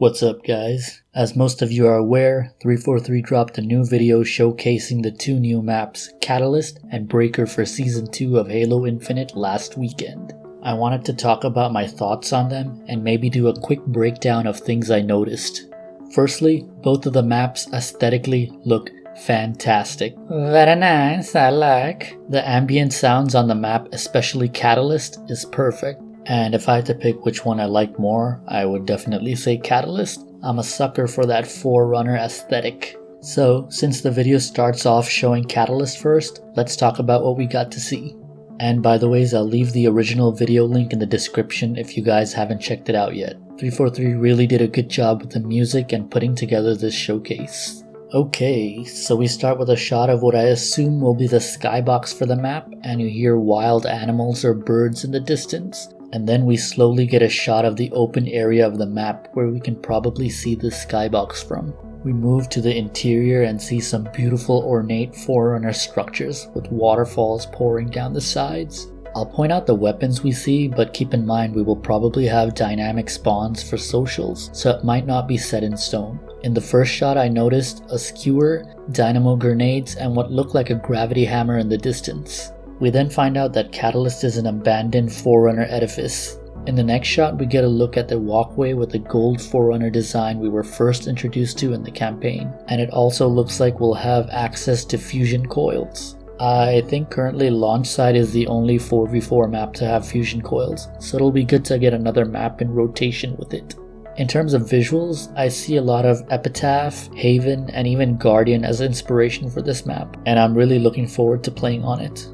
What's up guys? As most of you are aware, 343 dropped a new video showcasing the two new maps, Catalyst and Breaker for Season 2 of Halo Infinite last weekend. I wanted to talk about my thoughts on them and maybe do a quick breakdown of things I noticed. Firstly, both of the maps aesthetically look fantastic. Very nice, I like. The ambient sounds on the map, especially Catalyst, is perfect. And if I had to pick which one I like more, I would definitely say Catalyst. I'm a sucker for that Forerunner aesthetic. So, since the video starts off showing Catalyst first, let's talk about what we got to see. And by the way, I'll leave the original video link in the description if you guys haven't checked it out yet. 343 really did a good job with the music and putting together this showcase. Okay, so we start with a shot of what I assume will be the skybox for the map, and you hear wild animals or birds in the distance. And then we slowly get a shot of the open area of the map where we can probably see the skybox from. We move to the interior and see some beautiful ornate Forerunner structures with waterfalls pouring down the sides. I'll point out the weapons we see, but keep in mind we will probably have dynamic spawns for socials, so it might not be set in stone. In the first shot I noticed a skewer, dynamo grenades, and what looked like a gravity hammer in the distance. We then find out that Catalyst is an abandoned Forerunner edifice. In the next shot we get a look at the walkway with the gold Forerunner design we were first introduced to in the campaign, and it also looks like we'll have access to fusion coils. I think currently Launchside is the only 4v4 map to have fusion coils, so it'll be good to get another map in rotation with it. In terms of visuals, I see a lot of Epitaph, Haven, and even Guardian as inspiration for this map, and I'm really looking forward to playing on it.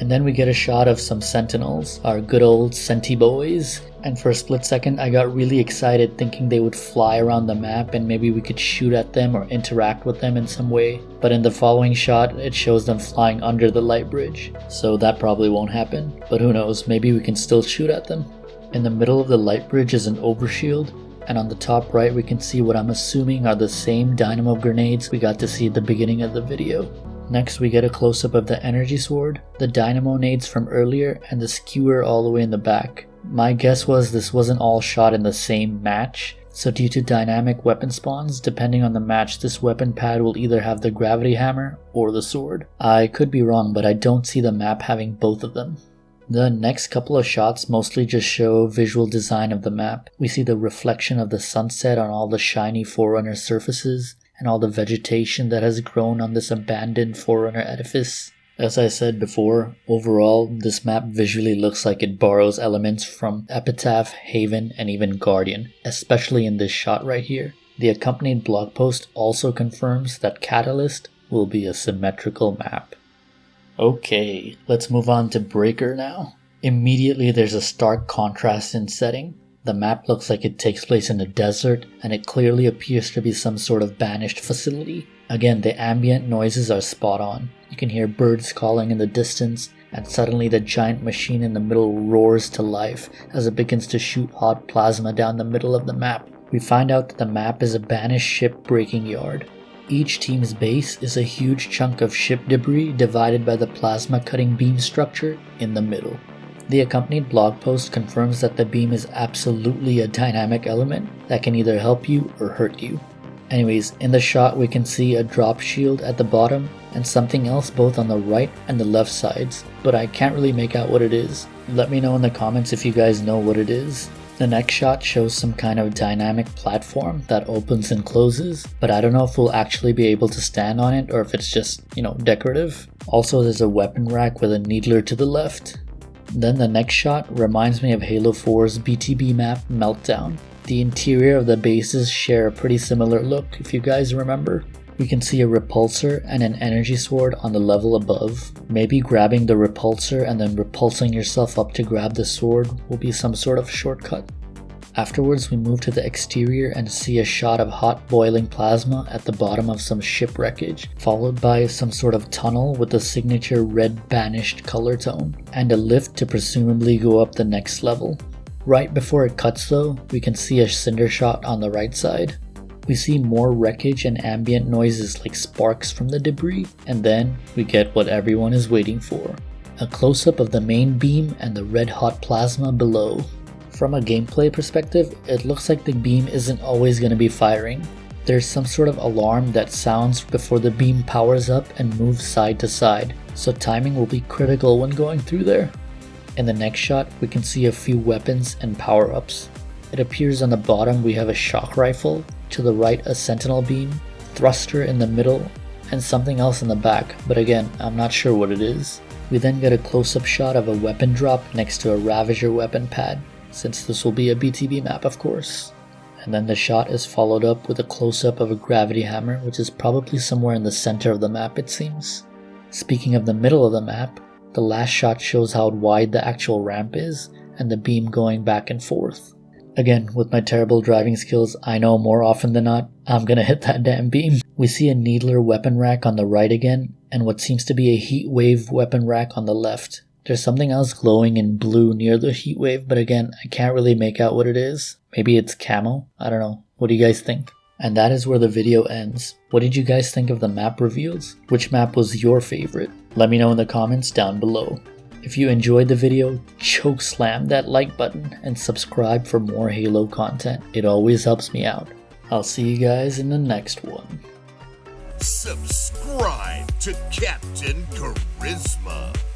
And then we get a shot of some Sentinels, our good old Senti boys. And for a split second I got really excited thinking they would fly around the map and maybe we could shoot at them or interact with them in some way. But in the following shot it shows them flying under the light bridge. So that probably won't happen. But who knows, maybe we can still shoot at them. In the middle of the light bridge is an overshield. And on the top right we can see what I'm assuming are the same dynamo grenades we got to see at the beginning of the video. Next we get a close-up of the energy sword, the dynamo nades from earlier, and the skewer all the way in the back. My guess was this wasn't all shot in the same match, so due to dynamic weapon spawns, depending on the match this weapon pad will either have the gravity hammer or the sword. I could be wrong, but I don't see the map having both of them. The next couple of shots mostly just show visual design of the map. We see the reflection of the sunset on all the shiny Forerunner surfaces, and all the vegetation that has grown on this abandoned Forerunner edifice. As I said before, overall, this map visually looks like it borrows elements from Epitaph, Haven, and even Guardian, especially in this shot right here. The accompanied blog post also confirms that Catalyst will be a symmetrical map. Okay, let's move on to Breaker now. Immediately there's a stark contrast in setting. The map looks like it takes place in a desert, and it clearly appears to be some sort of banished facility. Again, the ambient noises are spot on. You can hear birds calling in the distance, and suddenly the giant machine in the middle roars to life as it begins to shoot hot plasma down the middle of the map. We find out that the map is a banished ship breaking yard. Each team's base is a huge chunk of ship debris divided by the plasma cutting beam structure in the middle. The accompanied blog post confirms that the beam is absolutely a dynamic element that can either help you or hurt you. Anyways, in the shot we can see a drop shield at the bottom and something else both on the right and the left sides, but I can't really make out what it is. Let me know in the comments if you guys know what it is. The next shot shows some kind of dynamic platform that opens and closes, but I don't know if we'll actually be able to stand on it or if it's just, decorative. Also there's a weapon rack with a needler to the left. Then the next shot reminds me of Halo 4's BTB map Meltdown. The interior of the bases share a pretty similar look if you guys remember. We can see a repulsor and an energy sword on the level above. Maybe grabbing the repulsor and then repulsing yourself up to grab the sword will be some sort of shortcut. Afterwards we move to the exterior and see a shot of hot boiling plasma at the bottom of some ship wreckage, followed by some sort of tunnel with the signature red banished color tone, and a lift to presumably go up the next level. Right before it cuts though, we can see a cinder shot on the right side. We see more wreckage and ambient noises like sparks from the debris, and then we get what everyone is waiting for. A close-up of the main beam and the red hot plasma below. From a gameplay perspective, it looks like the beam isn't always going to be firing. There's some sort of alarm that sounds before the beam powers up and moves side to side, so timing will be critical when going through there. In the next shot, we can see a few weapons and power-ups. It appears on the bottom we have a shock rifle, to the right a sentinel beam, thruster in the middle, and something else in the back, but again, I'm not sure what it is. We then get a close-up shot of a weapon drop next to a Ravager weapon pad, since this will be a BTB map of course. And then the shot is followed up with a close-up of a gravity hammer, which is probably somewhere in the center of the map it seems. Speaking of the middle of the map, the last shot shows how wide the actual ramp is, and the beam going back and forth. Again, with my terrible driving skills, I know more often than not, I'm gonna hit that damn beam. We see a Needler weapon rack on the right again, and what seems to be a heat wave weapon rack on the left. There's something else glowing in blue near the heat wave, but again, I can't really make out what it is. Maybe it's camo? I don't know. What do you guys think? And that is where the video ends. What did you guys think of the map reveals? Which map was your favorite? Let me know in the comments down below. If you enjoyed the video, choke slam that like button and subscribe for more Halo content. It always helps me out. I'll see you guys in the next one. Subscribe to Kaptain Karizzma.